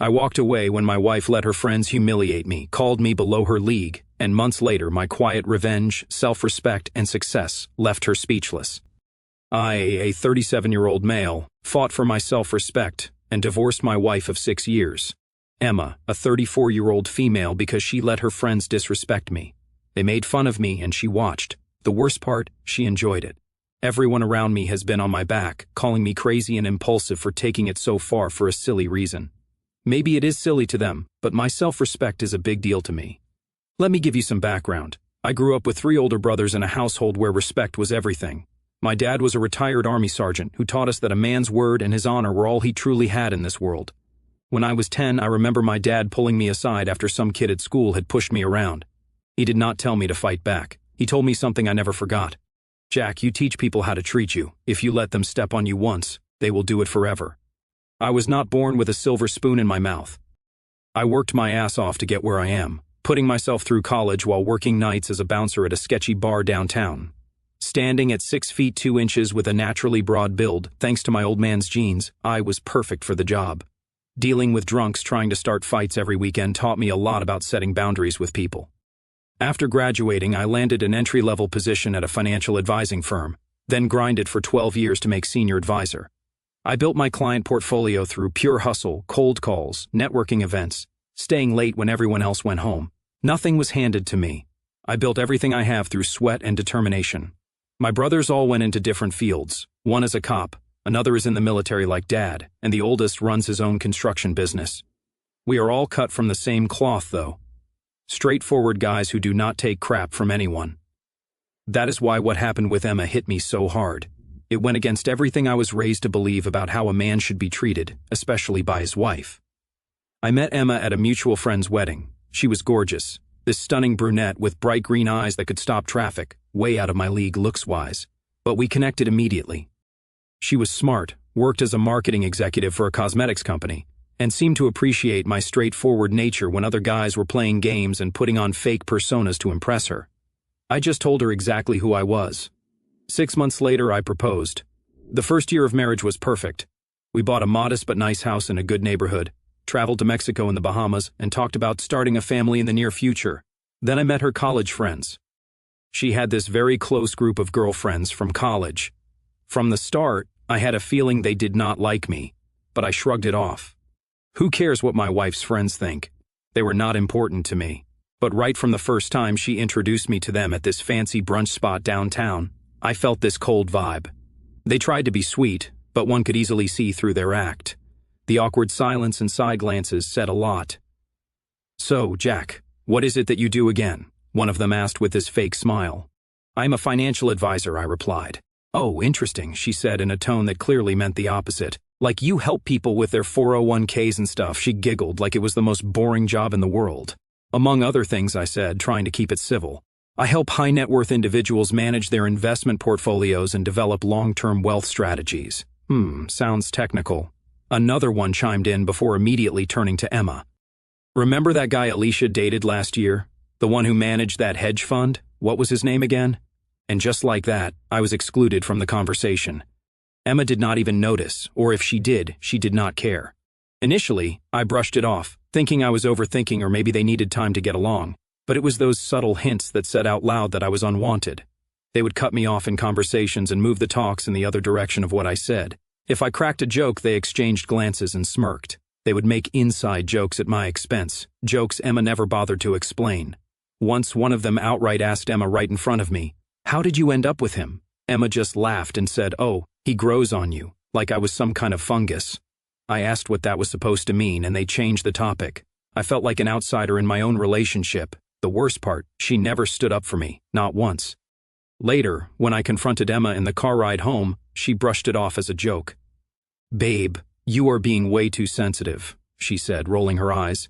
I walked away when my wife let her friends humiliate me, called me below her league, and months later my quiet revenge, self-respect, and success left her speechless. I, a 37-year-old male, fought for my self-respect and divorced my wife of 6 years. Emma, a 34-year-old female, because she let her friends disrespect me. They made fun of me and she watched. The worst part, she enjoyed it. Everyone around me has been on my back, calling me crazy and impulsive for taking it so far for a silly reason. Maybe it is silly to them, but my self-respect is a big deal to me. Let me give you some background. I grew up with 3 older brothers in a household where respect was everything. My dad was a retired Army sergeant who taught us that a man's word and his honor were all he truly had in this world. When I was 10, I remember my dad pulling me aside after some kid at school had pushed me around. He did not tell me to fight back. He told me something I never forgot. "Jack, you teach people how to treat you. If you let them step on you once, they will do it forever." I was not born with a silver spoon in my mouth. I worked my ass off to get where I am, putting myself through college while working nights as a bouncer at a sketchy bar downtown. Standing at 6 feet 2 inches with a naturally broad build, thanks to my old man's genes, I was perfect for the job. Dealing with drunks trying to start fights every weekend taught me a lot about setting boundaries with people. After graduating, I landed an entry-level position at a financial advising firm, then grinded for 12 years to make senior advisor. I built my client portfolio through pure hustle, cold calls, networking events, staying late when everyone else went home. Nothing was handed to me. I built everything I have through sweat and determination. My brothers all went into different fields. One is a cop, another is in the military like Dad, and the oldest runs his own construction business. We are all cut from the same cloth, though. Straightforward guys who do not take crap from anyone. That is why what happened with Emma hit me so hard. It went against everything I was raised to believe about how a man should be treated, especially by his wife. I met Emma at a mutual friend's wedding. She was gorgeous, this stunning brunette with bright green eyes that could stop traffic, way out of my league looks-wise. But we connected immediately. She was smart, worked as a marketing executive for a cosmetics company, and seemed to appreciate my straightforward nature when other guys were playing games and putting on fake personas to impress her. I just told her exactly who I was. 6 months later, I proposed. The first year of marriage was perfect. We bought a modest but nice house in a good neighborhood, traveled to Mexico and the Bahamas, and talked about starting a family in the near future. Then I met her college friends. She had this very close group of girlfriends from college. From the start, I had a feeling they did not like me, but I shrugged it off. Who cares what my wife's friends think? They were not important to me. But right from the first time she introduced me to them at this fancy brunch spot downtown, I felt this cold vibe. They tried to be sweet, but one could easily see through their act. The awkward silence and side glances said a lot. "So, Jack, what is it that you do again?" one of them asked with his fake smile. "I'm a financial advisor," I replied. "Oh, interesting," she said in a tone that clearly meant the opposite. "Like you help people with their 401ks and stuff." She giggled like it was the most boring job in the world. "Among other things," I said, trying to keep it civil. "I help high-net-worth individuals manage their investment portfolios and develop long-term wealth strategies." Sounds technical. Another one chimed in before immediately turning to Emma. "Remember that guy Alicia dated last year? The one who managed that hedge fund? What was his name again?" And just like that, I was excluded from the conversation. Emma did not even notice, or if she did not care. Initially, I brushed it off, thinking I was overthinking or maybe they needed time to get along, but it was those subtle hints that said out loud that I was unwanted. They would cut me off in conversations and move the talks in the other direction of what I said. If I cracked a joke, they exchanged glances and smirked. They would make inside jokes at my expense, jokes Emma never bothered to explain. Once one of them outright asked Emma right in front of me, "How did you end up with him?" Emma just laughed and said, "Oh, he grows on you," like I was some kind of fungus. I asked what that was supposed to mean, and they changed the topic. I felt like an outsider in my own relationship. The worst part, she never stood up for me, not once. Later, when I confronted Emma in the car ride home, she brushed it off as a joke. "Babe, you are being way too sensitive," she said, rolling her eyes.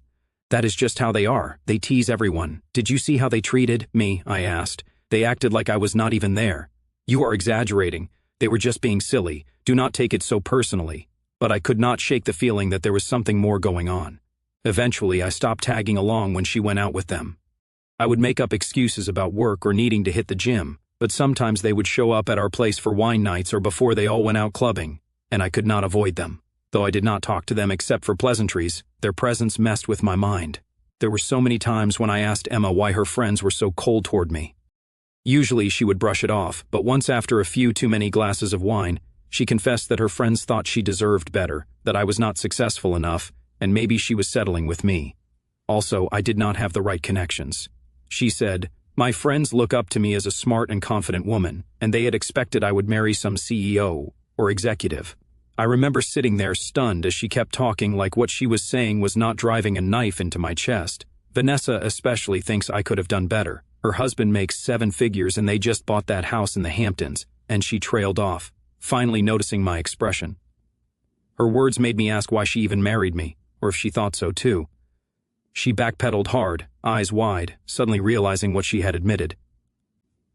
"That is just how they are. They tease everyone. Did you see how they treated me?" I asked. "They acted like I was not even there." "You are exaggerating. They were just being silly. Do not take it so personally." But I could not shake the feeling that there was something more going on. Eventually, I stopped tagging along when she went out with them. I would make up excuses about work or needing to hit the gym, but sometimes they would show up at our place for wine nights or before they all went out clubbing, and I could not avoid them. Though I did not talk to them except for pleasantries, their presence messed with my mind. There were so many times when I asked Emma why her friends were so cold toward me. Usually she would brush it off, but once after a few too many glasses of wine, she confessed that her friends thought she deserved better, that I was not successful enough, and maybe she was settling with me. Also, I did not have the right connections. She said, "My friends look up to me as a smart and confident woman, and they had expected I would marry some CEO or executive." I remember sitting there stunned as she kept talking like what she was saying was not driving a knife into my chest. Vanessa especially thinks I could have done better. Her husband makes 7 figures and they just bought that house in the Hamptons, and she trailed off, finally noticing my expression. Her words made me ask why she even married me, or if she thought so too. She backpedaled hard, eyes wide, suddenly realizing what she had admitted.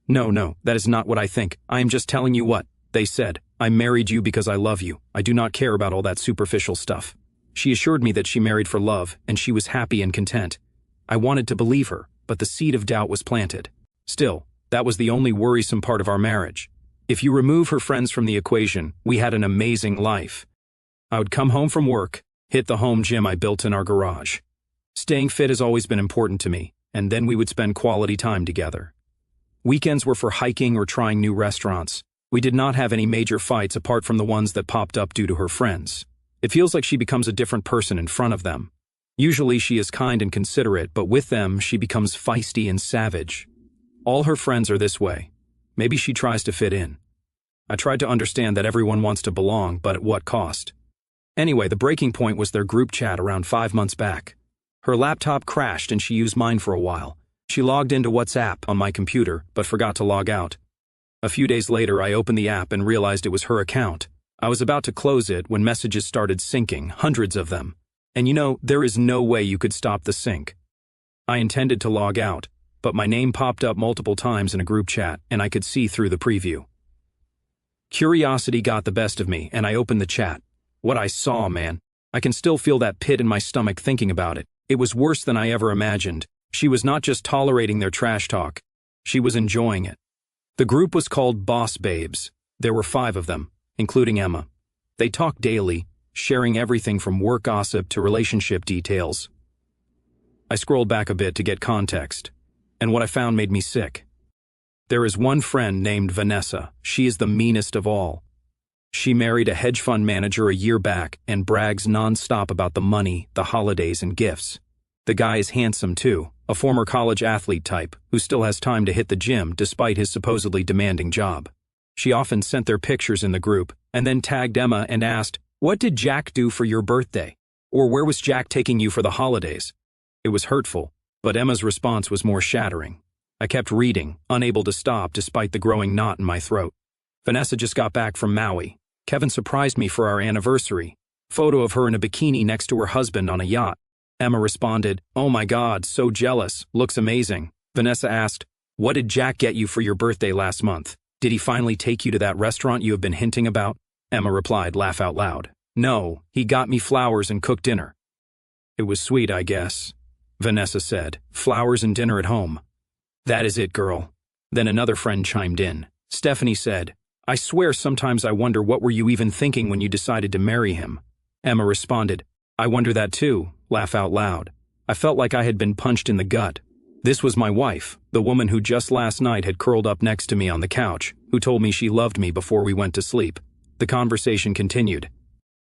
No, that is not what I think. I am just telling you what they said. I married you because I love you. I do not care about all that superficial stuff. She assured me that she married for love, and she was happy and content. I wanted to believe her, but the seed of doubt was planted. Still, that was the only worrisome part of our marriage. If you remove her friends from the equation, we had an amazing life. I would come home from work, hit the home gym I built in our garage. Staying fit has always been important to me, and then we would spend quality time together. Weekends were for hiking or trying new restaurants. We did not have any major fights apart from the ones that popped up due to her friends. It feels like she becomes a different person in front of them. Usually she is kind and considerate, but with them she becomes feisty and savage. All her friends are this way. Maybe she tries to fit in. I tried to understand that everyone wants to belong, but at what cost? Anyway, the breaking point was their group chat around 5 months back. Her laptop crashed and she used mine for a while. She logged into WhatsApp on my computer, but forgot to log out. A few days later, I opened the app and realized it was her account. I was about to close it when messages started syncing, hundreds of them. And you know, there is no way you could stop the sync. I intended to log out, but my name popped up multiple times in a group chat, and I could see through the preview. Curiosity got the best of me, and I opened the chat. What I saw, man. I can still feel that pit in my stomach thinking about it. It was worse than I ever imagined. She was not just tolerating their trash talk. She was enjoying it. The group was called Boss Babes. There were 5 of them, including Emma. They talked daily, sharing everything from work gossip to relationship details. I scrolled back a bit to get context, and what I found made me sick. There is one friend named Vanessa. She is the meanest of all. She married a hedge fund manager a year back and brags nonstop about the money, the holidays, and gifts. The guy is handsome too, a former college athlete type who still has time to hit the gym despite his supposedly demanding job. She often sent their pictures in the group and then tagged Emma and asked, "What did Jack do for your birthday?" Or "Where was Jack taking you for the holidays?" It was hurtful, but Emma's response was more shattering. I kept reading, unable to stop despite the growing knot in my throat. Vanessa just got back from Maui. Kevin surprised me for our anniversary. Photo of her in a bikini next to her husband on a yacht. Emma responded, "Oh my God, so jealous, looks amazing." Vanessa asked, "What did Jack get you for your birthday last month? Did he finally take you to that restaurant you have been hinting about?" Emma replied, laugh out loud. "No, he got me flowers and cooked dinner." "It was sweet, I guess," Vanessa said. "Flowers and dinner at home." "That is it, girl." Then another friend chimed in. Stephanie said, "I swear sometimes I wonder what were you even thinking when you decided to marry him." Emma responded, "I wonder that too," laugh out loud. I felt like I had been punched in the gut. This was my wife, the woman who just last night had curled up next to me on the couch, who told me she loved me before we went to sleep. The conversation continued.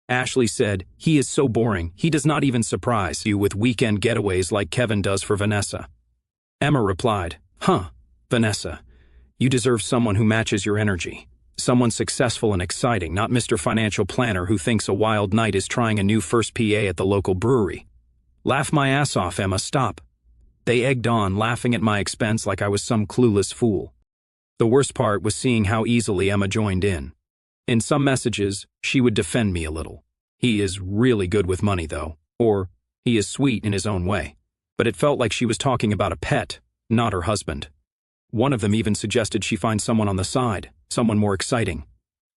Ashley said, "He is so boring, he does not even surprise you with weekend getaways like Kevin does for Vanessa." Emma replied, "Huh, Vanessa, you deserve someone who matches your energy. Someone successful and exciting, not Mr. Financial Planner who thinks a wild night is trying a new first PA at the local brewery." "Laugh my ass off, Emma, stop." They egged on, laughing at my expense like I was some clueless fool. The worst part was seeing how easily Emma joined in. In some messages, she would defend me a little. "He is really good with money, though," or "He is sweet in his own way." But it felt like she was talking about a pet, not her husband. One of them even suggested she find someone on the side, someone more exciting.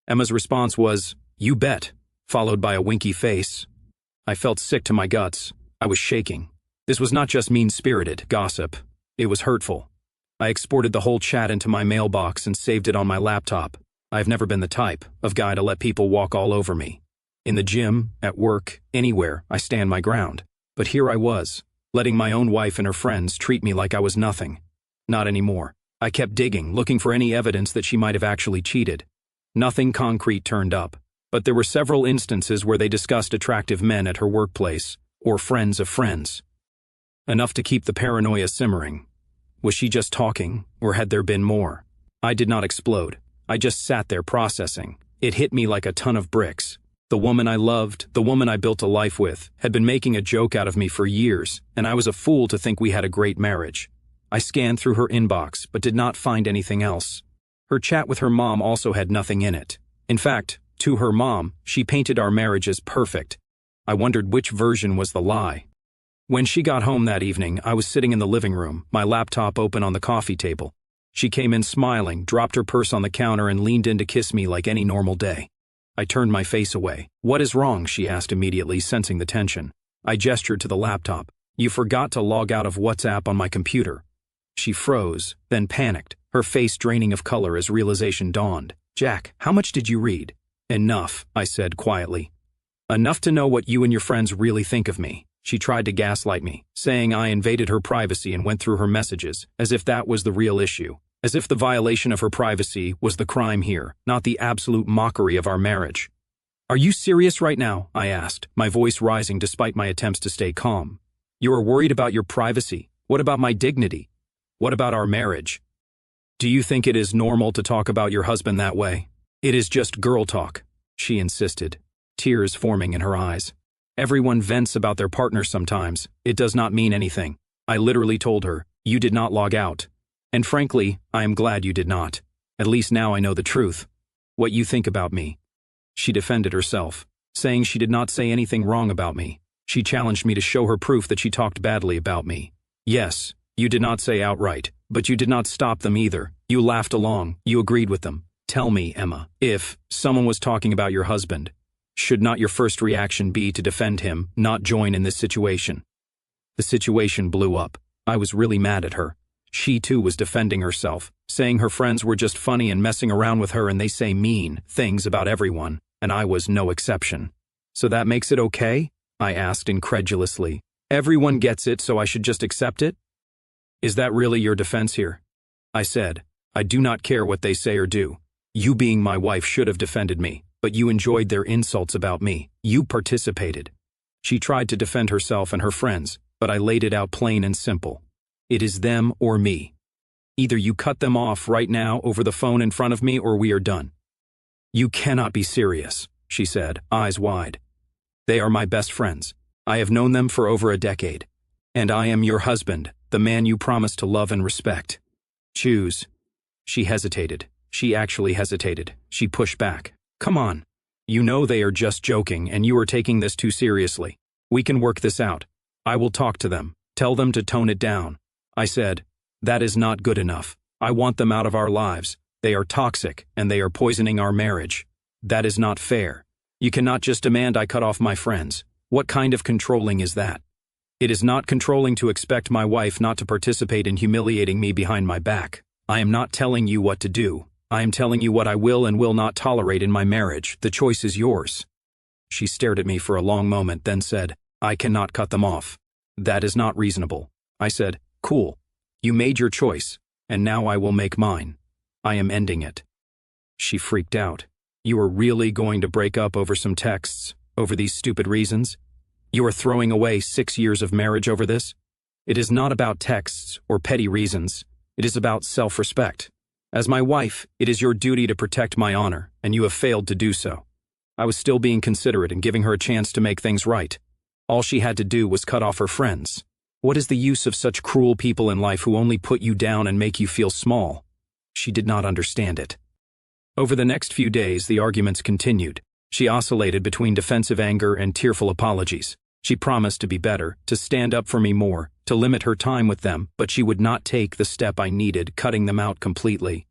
Emma's response was, "You bet," followed by a winky face. I felt sick to my guts. I was shaking. This was not just mean-spirited gossip. It was hurtful. I exported the whole chat into my mailbox and saved it on my laptop. I've never been the type of guy to let people walk all over me. In the gym, at work, anywhere, I stand my ground. But here I was, letting my own wife and her friends treat me like I was nothing. Not anymore. I kept digging, looking for any evidence that she might have actually cheated. Nothing concrete turned up, but there were several instances where they discussed attractive men at her workplace, or friends of friends. Enough to keep the paranoia simmering. Was she just talking, or had there been more? I did not explode. I just sat there processing. It hit me like a ton of bricks. The woman I loved, the woman I built a life with, had been making a joke out of me for years, and I was a fool to think we had a great marriage. I scanned through her inbox, but did not find anything else. Her chat with her mom also had nothing in it. In fact, to her mom, she painted our marriage as perfect. I wondered which version was the lie. When she got home that evening, I was sitting in the living room, my laptop open on the coffee table. She came in smiling, dropped her purse on the counter, and leaned in to kiss me like any normal day. I turned my face away. "What is wrong?" she asked immediately, sensing the tension. I gestured to the laptop. "You forgot to log out of WhatsApp on my computer." She froze, then panicked, her face draining of color as realization dawned. "Jack, how much did you read?" "Enough," I said quietly. "Enough to know what you and your friends really think of me." She tried to gaslight me, saying I invaded her privacy and went through her messages, as if that was the real issue. As if the violation of her privacy was the crime here, not the absolute mockery of our marriage. "Are you serious right now?" I asked, my voice rising despite my attempts to stay calm. "You are worried about your privacy. What about my dignity? What about our marriage? Do you think it is normal to talk about your husband that way?" "It is just girl talk," she insisted, tears forming in her eyes. "Everyone vents about their partner sometimes. It does not mean anything." I literally told her, "You did not log out. And frankly, I am glad you did not. At least now I know the truth. What you think about me." She defended herself, saying she did not say anything wrong about me. She challenged me to show her proof that she talked badly about me. "Yes, you did not say outright, but you did not stop them either. You laughed along, you agreed with them. Tell me, Emma, if someone was talking about your husband, should not your first reaction be to defend him, not join in this situation?" The situation blew up. I was really mad at her. She too was defending herself, saying her friends were just funny and messing around with her and they say mean things about everyone, and I was no exception. "So that makes it okay?" I asked incredulously. "Everyone gets it, so I should just accept it?" "Is that really your defense here?" I said, "I do not care what they say or do. You being my wife should have defended me, but you enjoyed their insults about me. You participated." She tried to defend herself and her friends, but I laid it out plain and simple. It is them or me. Either you cut them off right now over the phone in front of me or we are done. "You cannot be serious," she said, eyes wide. "They are my best friends. I have known them for over a decade. And I am your husband, the man you promised to love and respect. Choose." She hesitated. She actually hesitated. She pushed back. "Come on. You know they are just joking and you are taking this too seriously. We can work this out. I will talk to them. Tell them to tone it down." I said, "That is not good enough. I want them out of our lives. They are toxic, and they are poisoning our marriage. That is not fair. You cannot just demand I cut off my friends. What kind of controlling is that? It is not controlling to expect my wife not to participate in humiliating me behind my back. I am not telling you what to do. I am telling you what I will and will not tolerate in my marriage. The choice is yours." She stared at me for a long moment, then said, "I cannot cut them off. That is not reasonable." I said, "Cool. You made your choice, and now I will make mine. I am ending it." She freaked out. "You are really going to break up over some texts, over these stupid reasons? You are throwing away 6 years of marriage over this? It is not about texts or petty reasons. It is about self-respect. As my wife, it is your duty to protect my honor, and you have failed to do so." I was still being considerate and giving her a chance to make things right. All she had to do was cut off her friends. What is the use of such cruel people in life who only put you down and make you feel small? She did not understand it. Over the next few days, the arguments continued. She oscillated between defensive anger and tearful apologies. She promised to be better, to stand up for me more, to limit her time with them, but she would not take the step I needed, cutting them out completely.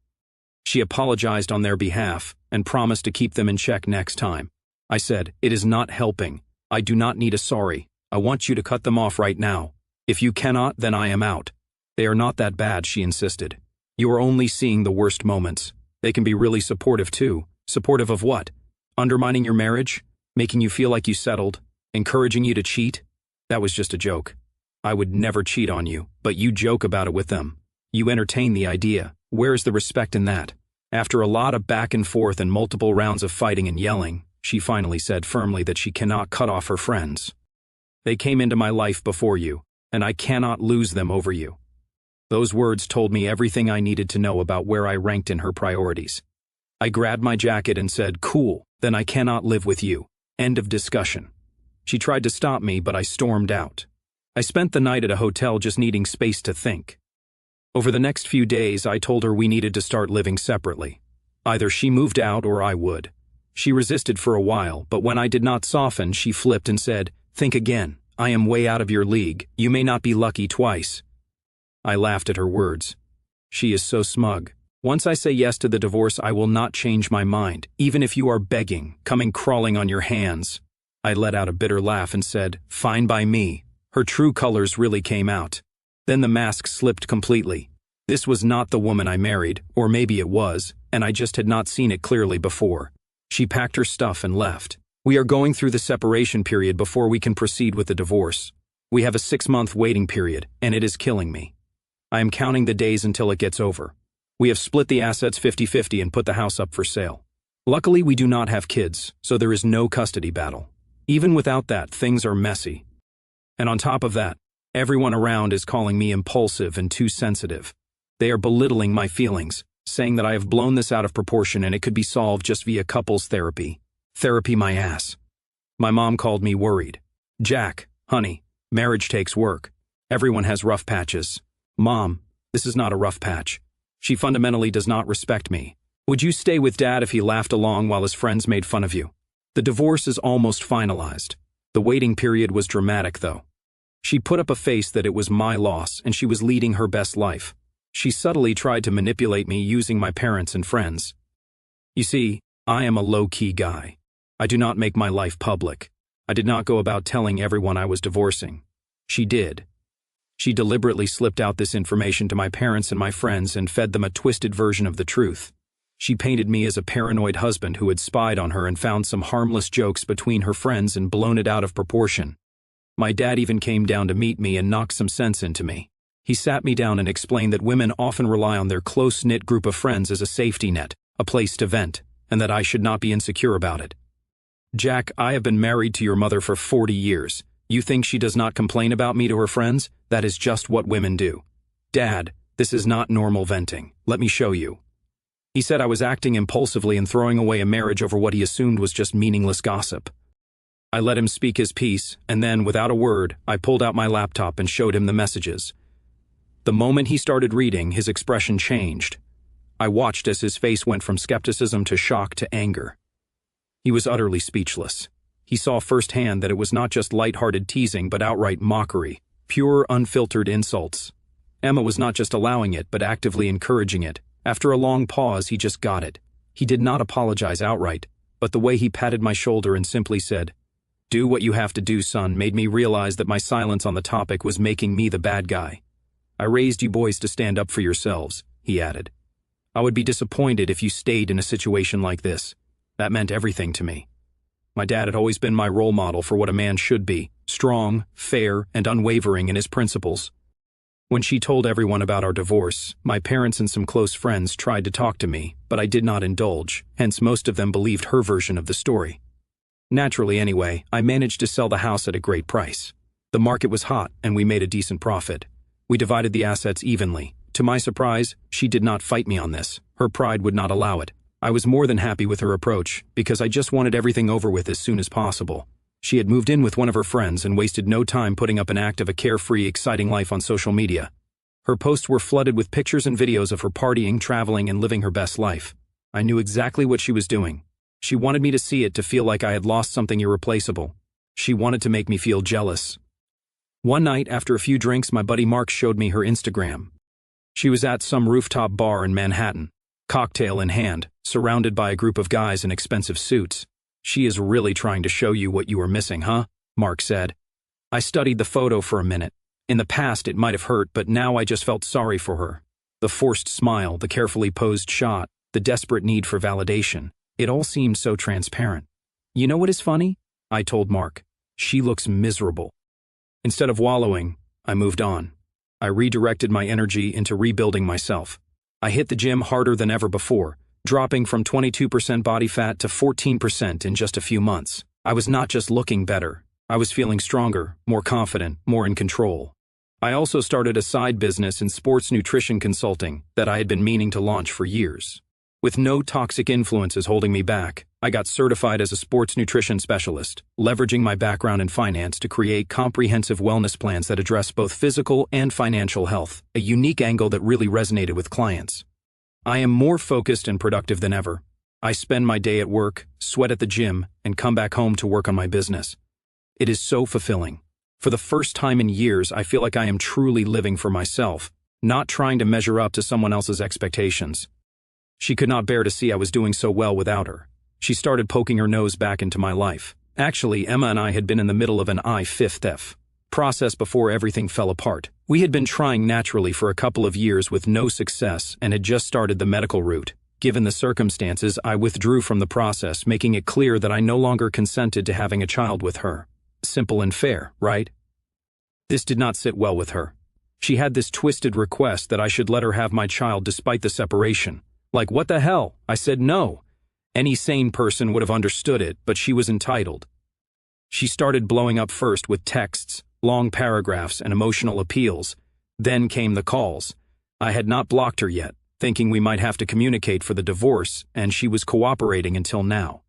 She apologized on their behalf and promised to keep them in check next time. I said, "It is not helping. I do not need a sorry. I want you to cut them off right now. If you cannot, then I am out." "They are not that bad," she insisted. "You are only seeing the worst moments. They can be really supportive too." "Supportive of what? Undermining your marriage?" Making you feel like you settled, encouraging you to cheat? That was just a joke. I would never cheat on you, but you joke about it with them. You entertain the idea. Where's the respect in that? After a lot of back and forth and multiple rounds of fighting and yelling, she finally said firmly that she cannot cut off her friends. They came into my life before you, and I cannot lose them over you. Those words told me everything I needed to know about where I ranked in her priorities. I grabbed my jacket and said, "Cool, then I cannot live with you. End of discussion." She tried to stop me, but I stormed out. I spent the night at a hotel just needing space to think. Over the next few days, I told her we needed to start living separately. Either she moved out or I would. She resisted for a while, but when I did not soften, she flipped and said, "Think again. I am way out of your league. You may not be lucky twice." I laughed at her words. She is so smug. Once I say yes to the divorce, I will not change my mind, even if you are begging, coming crawling on your hands. I let out a bitter laugh and said, "Fine by me." Her true colors really came out. Then the mask slipped completely. This was not the woman I married, or maybe it was, and I just had not seen it clearly before. She packed her stuff and left. We are going through the separation period before we can proceed with the divorce. We have a 6-month waiting period, and it is killing me. I am counting the days until it gets over. We have split the assets 50-50 and put the house up for sale. Luckily, we do not have kids, so there is no custody battle. Even without that, things are messy. And on top of that, everyone around is calling me impulsive and too sensitive. They are belittling my feelings, saying that I have blown this out of proportion and it could be solved just via couples therapy. Therapy my ass. My mom called me worried. "Jack, honey, marriage takes work. Everyone has rough patches. Mom, this is not a rough patch. She fundamentally does not respect me. Would you stay with Dad if he laughed along while his friends made fun of you?" The divorce is almost finalized. The waiting period was dramatic, though. She put up a face that it was my loss and she was leading her best life. She subtly tried to manipulate me using my parents and friends. You see, I am a low-key guy. I do not make my life public. I did not go about telling everyone I was divorcing. She did. She deliberately slipped out this information to my parents and my friends and fed them a twisted version of the truth. She painted me as a paranoid husband who had spied on her and found some harmless jokes between her friends and blown it out of proportion. My dad even came down to meet me and knocked some sense into me. He sat me down and explained that women often rely on their close-knit group of friends as a safety net, a place to vent, and that I should not be insecure about it. "Jack, I have been married to your mother for 40 years. You think she does not complain about me to her friends? That is just what women do. Dad, this is not normal venting. Let me show you." He said I was acting impulsively and throwing away a marriage over what he assumed was just meaningless gossip. I let him speak his piece, and then, without a word, I pulled out my laptop and showed him the messages. The moment he started reading, his expression changed. I watched as his face went from skepticism to shock to anger. He was utterly speechless. He saw firsthand that it was not just light-hearted teasing but outright mockery, pure, unfiltered insults. Emma was not just allowing it but actively encouraging it. After a long pause, he just got it. He did not apologize outright, but the way he patted my shoulder and simply said, "Do what you have to do, son," made me realize that my silence on the topic was making me the bad guy. "I raised you boys to stand up for yourselves," he added. "I would be disappointed if you stayed in a situation like this. That meant everything to me. My dad had always been my role model for what a man should be, strong, fair, and unwavering in his principles." When she told everyone about our divorce, my parents and some close friends tried to talk to me, but I did not indulge, hence most of them believed her version of the story. Naturally anyway, I managed to sell the house at a great price. The market was hot, and we made a decent profit. We divided the assets evenly. To my surprise, she did not fight me on this. Her pride would not allow it. I was more than happy with her approach, because I just wanted everything over with as soon as possible. She had moved in with one of her friends and wasted no time putting up an act of a carefree, exciting life on social media. Her posts were flooded with pictures and videos of her partying, traveling, and living her best life. I knew exactly what she was doing. She wanted me to see it, to feel like I had lost something irreplaceable. She wanted to make me feel jealous. One night, after a few drinks, my buddy Mark showed me her Instagram. She was at some rooftop bar in Manhattan, cocktail in hand, surrounded by a group of guys in expensive suits. "She is really trying to show you what you are missing, huh?" Mark said. I studied the photo for a minute. In the past, it might have hurt, but now I just felt sorry for her. The forced smile, the carefully posed shot, the desperate need for validation. It all seemed so transparent. You know what is funny? I told Mark. She looks miserable. Instead of wallowing, I moved on. I redirected my energy into rebuilding myself. I hit the gym harder than ever before, dropping from 22% body fat to 14% in just a few months. I was not just looking better. I was feeling stronger, more confident, more in control. I also started a side business in sports nutrition consulting that I had been meaning to launch for years. With no toxic influences holding me back, I got certified as a sports nutrition specialist, leveraging my background in finance to create comprehensive wellness plans that address both physical and financial health, a unique angle that really resonated with clients. I am more focused and productive than ever. I spend my day at work, sweat at the gym, and come back home to work on my business. It is so fulfilling. For the first time in years, I feel like I am truly living for myself, not trying to measure up to someone else's expectations. She could not bear to see I was doing so well without her. She started poking her nose back into my life. Actually, Emma and I had been in the middle of an IVF process before everything fell apart. We had been trying naturally for a couple of years with no success and had just started the medical route. Given the circumstances, I withdrew from the process, making it clear that I no longer consented to having a child with her. Simple and fair, right? This did not sit well with her. She had this twisted request that I should let her have my child despite the separation. Like, what the hell? I said no. Any sane person would have understood it, but she was entitled. She started blowing up first with texts, long paragraphs, and emotional appeals. Then came the calls. I had not blocked her yet, thinking we might have to communicate for the divorce, and she was cooperating until now.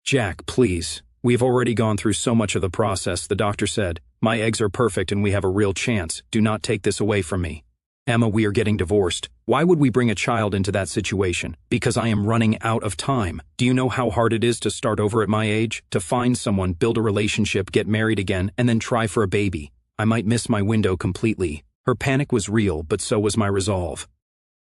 Jack, please. We've already gone through so much of the process, the doctor said. My eggs are perfect and we have a real chance. Do not take this away from me. Emma, we are getting divorced. Why would we bring a child into that situation? Because I am running out of time. Do you know how hard it is to start over at my age? To find someone, build a relationship, get married again, and then try for a baby. I might miss my window completely. Her panic was real, but so was my resolve.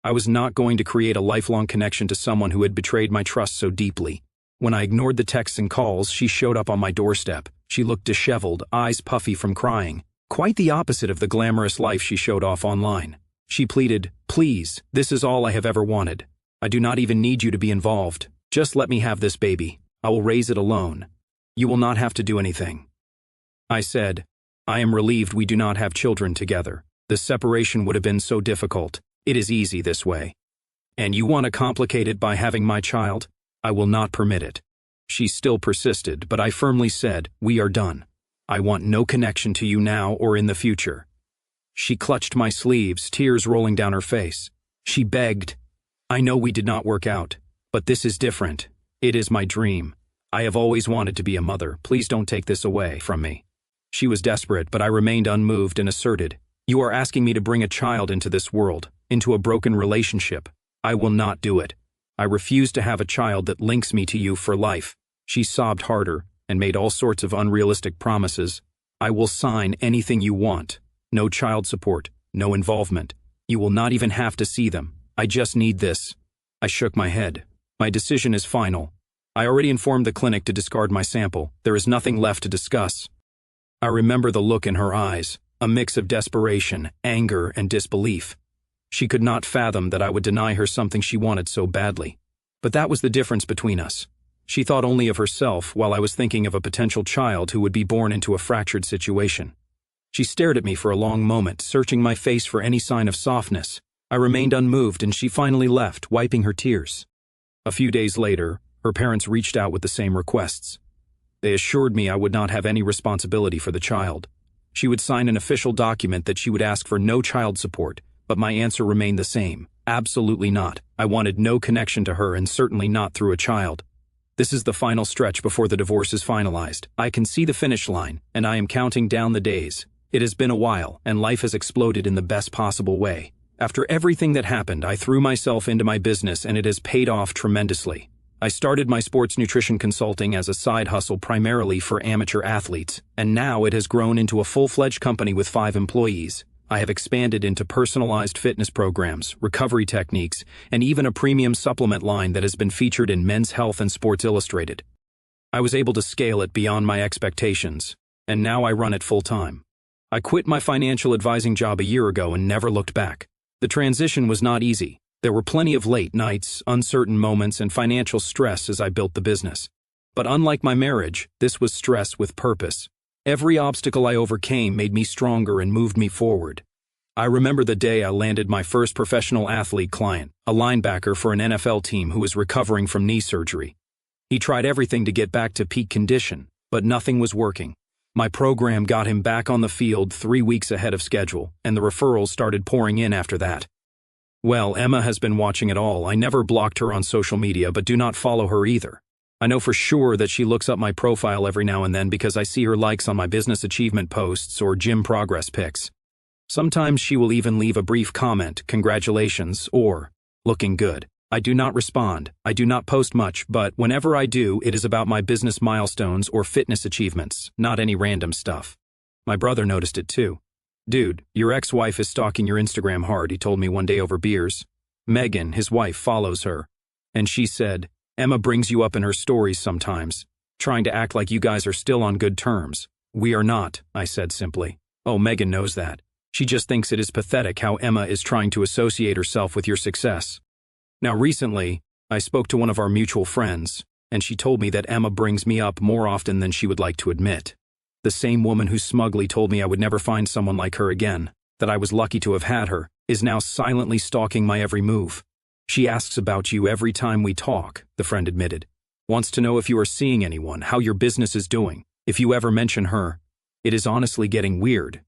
I was not going to create a lifelong connection to someone who had betrayed my trust so deeply. When I ignored the texts and calls, she showed up on my doorstep. She looked disheveled, eyes puffy from crying. Quite the opposite of the glamorous life she showed off online. She pleaded, "Please, this is all I have ever wanted. I do not even need you to be involved. Just let me have this baby. I will raise it alone. You will not have to do anything." I said, "I am relieved we do not have children together. The separation would have been so difficult. It is easy this way. And you want to complicate it by having my child? I will not permit it." She still persisted, but I firmly said, "We are done. I want no connection to you now or in the future." She clutched my sleeves, tears rolling down her face. She begged, "I know we did not work out, but this is different. It is my dream. I have always wanted to be a mother. Please don't take this away from me." She was desperate, but I remained unmoved and asserted, "You are asking me to bring a child into this world, into a broken relationship. I will not do it. I refuse to have a child that links me to you for life." She sobbed harder and made all sorts of unrealistic promises. "I will sign anything you want. No child support, no involvement. You will not even have to see them. I just need this." I shook my head. "My decision is final. I already informed the clinic to discard my sample. There is nothing left to discuss." I remember the look in her eyes, a mix of desperation, anger, and disbelief. She could not fathom that I would deny her something she wanted so badly. But that was the difference between us. She thought only of herself while I was thinking of a potential child who would be born into a fractured situation. She stared at me for a long moment, searching my face for any sign of softness. I remained unmoved and she finally left, wiping her tears. A few days later, her parents reached out with the same requests. They assured me I would not have any responsibility for the child. She would sign an official document that she would ask for no child support, but my answer remained the same. Absolutely not. I wanted no connection to her and certainly not through a child. This is the final stretch before the divorce is finalized. I can see the finish line, and I am counting down the days. It has been a while, and life has exploded in the best possible way. After everything that happened, I threw myself into my business and it has paid off tremendously. I started my sports nutrition consulting as a side hustle primarily for amateur athletes, and now it has grown into a full-fledged company with 5 employees. I have expanded into personalized fitness programs, recovery techniques, and even a premium supplement line that has been featured in Men's Health and Sports Illustrated. I was able to scale it beyond my expectations, and now I run it full-time. I quit my financial advising job a year ago and never looked back. The transition was not easy. There were plenty of late nights, uncertain moments, and financial stress as I built the business. But unlike my marriage, this was stress with purpose. Every obstacle I overcame made me stronger and moved me forward. I remember the day I landed my first professional athlete client, a linebacker for an NFL team who was recovering from knee surgery. He tried everything to get back to peak condition, but nothing was working. My program got him back on the field 3 weeks ahead of schedule, and the referrals started pouring in after that. Well, Emma has been watching it all. I never blocked her on social media, but do not follow her either. I know for sure that she looks up my profile every now and then because I see her likes on my business achievement posts or gym progress pics. Sometimes she will even leave a brief comment, congratulations, or looking good. I do not respond. I do not post much, but whenever I do, it is about my business milestones or fitness achievements, not any random stuff. My brother noticed it too. Dude, your ex-wife is stalking your Instagram hard, he told me one day over beers. Megan, his wife, follows her. And she said, Emma brings you up in her stories sometimes, trying to act like you guys are still on good terms. We are not, I said simply. Oh, Megan knows that. She just thinks it is pathetic how Emma is trying to associate herself with your success. Now recently, I spoke to one of our mutual friends, and she told me that Emma brings me up more often than she would like to admit. The same woman who smugly told me I would never find someone like her again, that I was lucky to have had her, is now silently stalking my every move. She asks about you every time we talk, the friend admitted. Wants to know if you are seeing anyone, how your business is doing, if you ever mention her. It is honestly getting weird.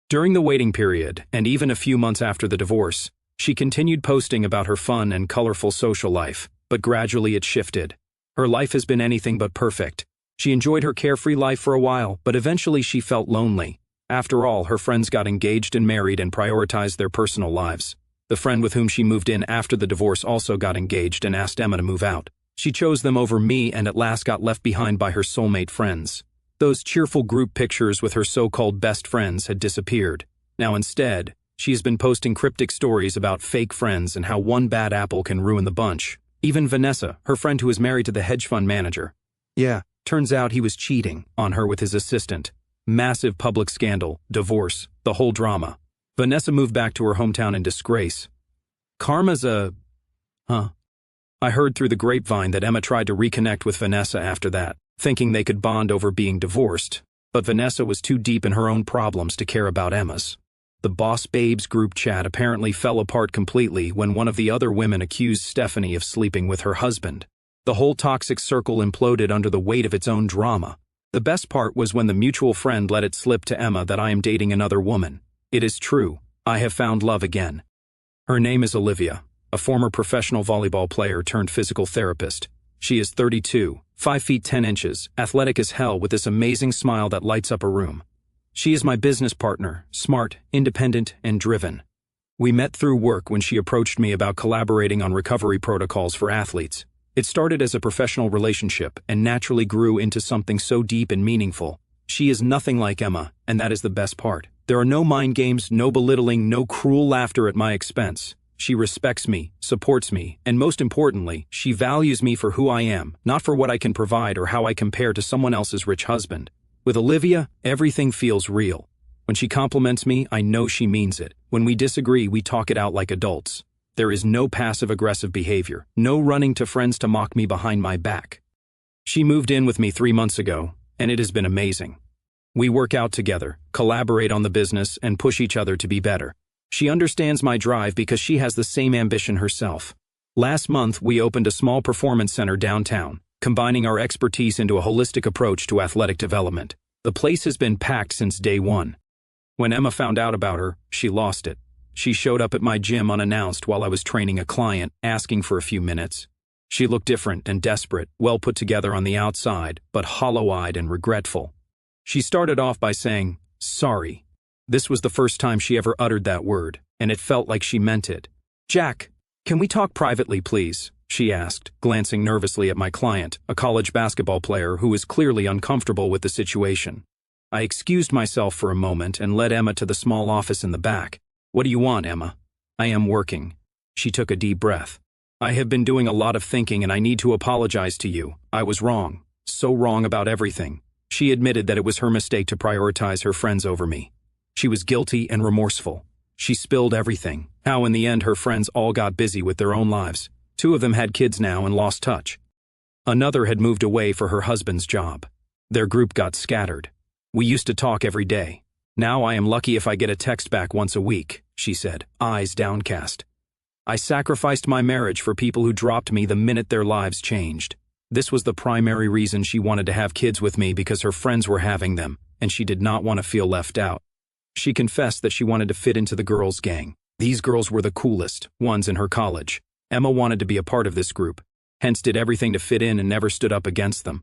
During the waiting period, and even a few months after the divorce, she continued posting about her fun and colorful social life, but gradually it shifted. Her life has been anything but perfect. She enjoyed her carefree life for a while, but eventually she felt lonely. After all, her friends got engaged and married and prioritized their personal lives. The friend with whom she moved in after the divorce also got engaged and asked Emma to move out. She chose them over me and at last got left behind by her soulmate friends. Those cheerful group pictures with her so-called best friends had disappeared. Now instead, she has been posting cryptic stories about fake friends and how one bad apple can ruin the bunch. Even Vanessa, her friend who is married to the hedge fund manager. Yeah, turns out he was cheating on her with his assistant. Massive public scandal, divorce, the whole drama. Vanessa moved back to her hometown in disgrace. Karma's I heard through the grapevine that Emma tried to reconnect with Vanessa after that, thinking they could bond over being divorced. But Vanessa was too deep in her own problems to care about Emma's. The Boss Babes group chat apparently fell apart completely when one of the other women accused Stephanie of sleeping with her husband. The whole toxic circle imploded under the weight of its own drama. The best part was when the mutual friend let it slip to Emma that I am dating another woman. It is true. I have found love again. Her name is Olivia, a former professional volleyball player turned physical therapist. She is 32, 5 feet 10 inches, athletic as hell with this amazing smile that lights up a room. She is my business partner, smart, independent, and driven. We met through work when she approached me about collaborating on recovery protocols for athletes. It started as a professional relationship and naturally grew into something so deep and meaningful. She is nothing like Emma, and that is the best part. There are no mind games, no belittling, no cruel laughter at my expense. She respects me, supports me, and most importantly, she values me for who I am, not for what I can provide or how I compare to someone else's rich husband. With Olivia, everything feels real. When she compliments me, I know she means it. When we disagree, we talk it out like adults. There is no passive-aggressive behavior, no running to friends to mock me behind my back. She moved in with me 3 months ago, and it has been amazing. We work out together, collaborate on the business, and push each other to be better. She understands my drive because she has the same ambition herself. Last month, we opened a small performance center downtown, combining our expertise into a holistic approach to athletic development. The place has been packed since day one. When Emma found out about her, she lost it. She showed up at my gym unannounced while I was training a client, asking for a few minutes. She looked different and desperate, well put together on the outside, but hollow-eyed and regretful. She started off by saying, "Sorry." This was the first time she ever uttered that word, and it felt like she meant it. "Jack, can we talk privately, please?" she asked, glancing nervously at my client, a college basketball player who was clearly uncomfortable with the situation. I excused myself for a moment and led Emma to the small office in the back. "What do you want, Emma?" "I am working." She took a deep breath. "I have been doing a lot of thinking and I need to apologize to you. I was wrong. So wrong about everything." She admitted that it was her mistake to prioritize her friends over me. She was guilty and remorseful. She spilled everything. How in the end her friends all got busy with their own lives. 2 of them had kids now and lost touch. Another had moved away for her husband's job. Their group got scattered. We used to talk every day. Now I am lucky if I get a text back once a week, she said, eyes downcast. I sacrificed my marriage for people who dropped me the minute their lives changed. This was the primary reason she wanted to have kids with me, because her friends were having them, and she did not want to feel left out. She confessed that she wanted to fit into the girls' gang. These girls were the coolest ones in her college. Emma wanted to be a part of this group, hence did everything to fit in and never stood up against them.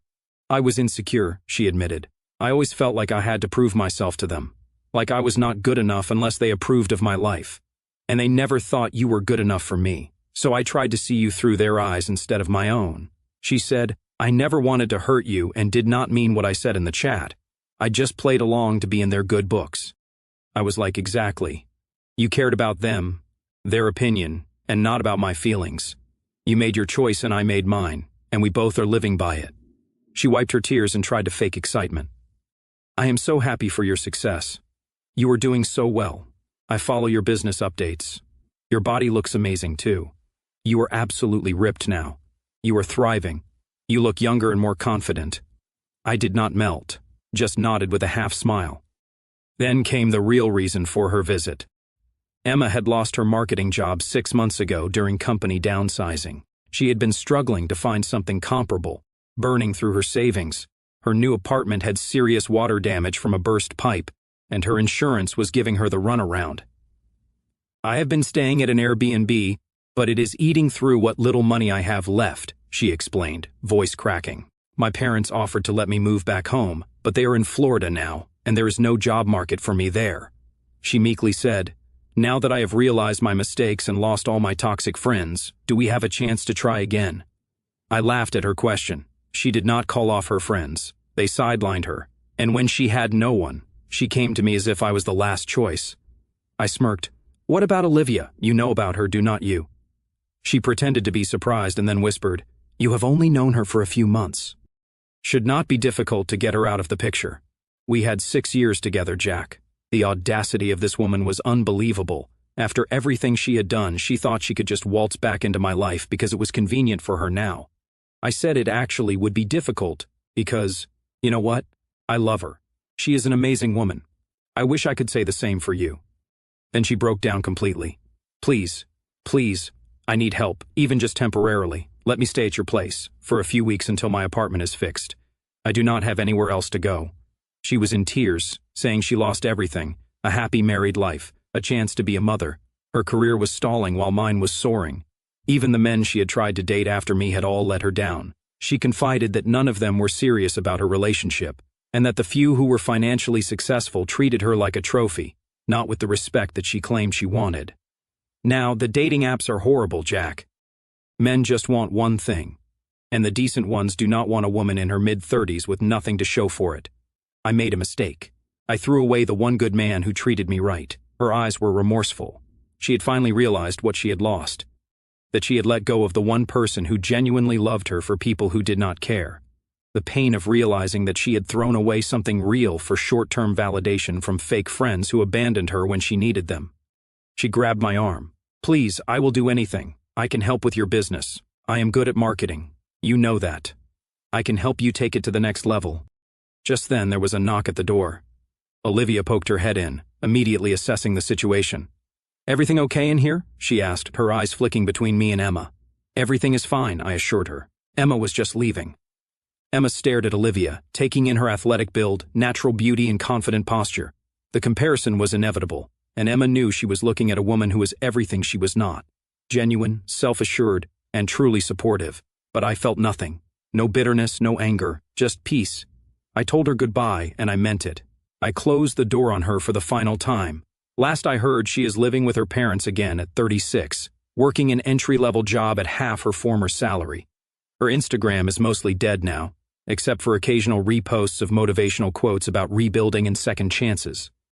I was insecure, she admitted. I always felt like I had to prove myself to them, like I was not good enough unless they approved of my life. And they never thought you were good enough for me, so I tried to see you through their eyes instead of my own. She said, I never wanted to hurt you and did not mean what I said in the chat. I just played along to be in their good books. I was like, exactly. You cared about them, their opinion, and not about my feelings. You made your choice and I made mine, and we both are living by it. She wiped her tears and tried to fake excitement. I am so happy for your success. You are doing so well. I follow your business updates. Your body looks amazing too. You are absolutely ripped now. You are thriving. You look younger and more confident. I did not melt, just nodded with a half smile. Then came the real reason for her visit. Emma had lost her marketing job 6 months ago during company downsizing. She had been struggling to find something comparable, burning through her savings. Her new apartment had serious water damage from a burst pipe, and her insurance was giving her the runaround. I have been staying at an Airbnb, but it is eating through what little money I have left, she explained, voice cracking. My parents offered to let me move back home, but they are in Florida now, and there is no job market for me there. She meekly said, now that I have realized my mistakes and lost all my toxic friends, do we have a chance to try again? I laughed at her question. She did not call off her friends. They sidelined her, and when she had no one, she came to me as if I was the last choice. I smirked. What about Olivia? You know about her, do not you? She pretended to be surprised and then whispered, you have only known her for a few months. Should not be difficult to get her out of the picture. We had 6 years together, Jack. The audacity of this woman was unbelievable. After everything she had done, she thought she could just waltz back into my life because it was convenient for her now. I said it actually would be difficult because, you know what? I love her. She is an amazing woman. I wish I could say the same for you. Then she broke down completely. Please, please, I need help, even just temporarily. Let me stay at your place for a few weeks until my apartment is fixed. I do not have anywhere else to go. She was in tears, saying she lost everything, a happy married life, a chance to be a mother. Her career was stalling while mine was soaring. Even the men she had tried to date after me had all let her down. She confided that none of them were serious about her relationship, and that the few who were financially successful treated her like a trophy, not with the respect that she claimed she wanted. Now, the dating apps are horrible, Jack. Men just want one thing, and the decent ones do not want a woman in her mid-30s with nothing to show for it. I made a mistake. I threw away the one good man who treated me right. Her eyes were remorseful. She had finally realized what she had lost, that she had let go of the one person who genuinely loved her for people who did not care. The pain of realizing that she had thrown away something real for short-term validation from fake friends who abandoned her when she needed them. She grabbed my arm. Please, I will do anything. I can help with your business. I am good at marketing. You know that. I can help you take it to the next level. Just then there was a knock at the door. Olivia poked her head in, immediately assessing the situation. Everything okay in here? She asked, her eyes flicking between me and Emma. Everything is fine, I assured her. Emma was just leaving. Emma stared at Olivia, taking in her athletic build, natural beauty, and confident posture. The comparison was inevitable, and Emma knew she was looking at a woman who was everything she was not. Genuine, self-assured, and truly supportive. But I felt nothing. No bitterness, no anger, just peace. I told her goodbye, and I meant it. I closed the door on her for the final time. Last I heard, she is living with her parents again at 36, working an entry-level job at half her former salary. Her Instagram is mostly dead now, except for occasional reposts of motivational quotes about rebuilding and second chances.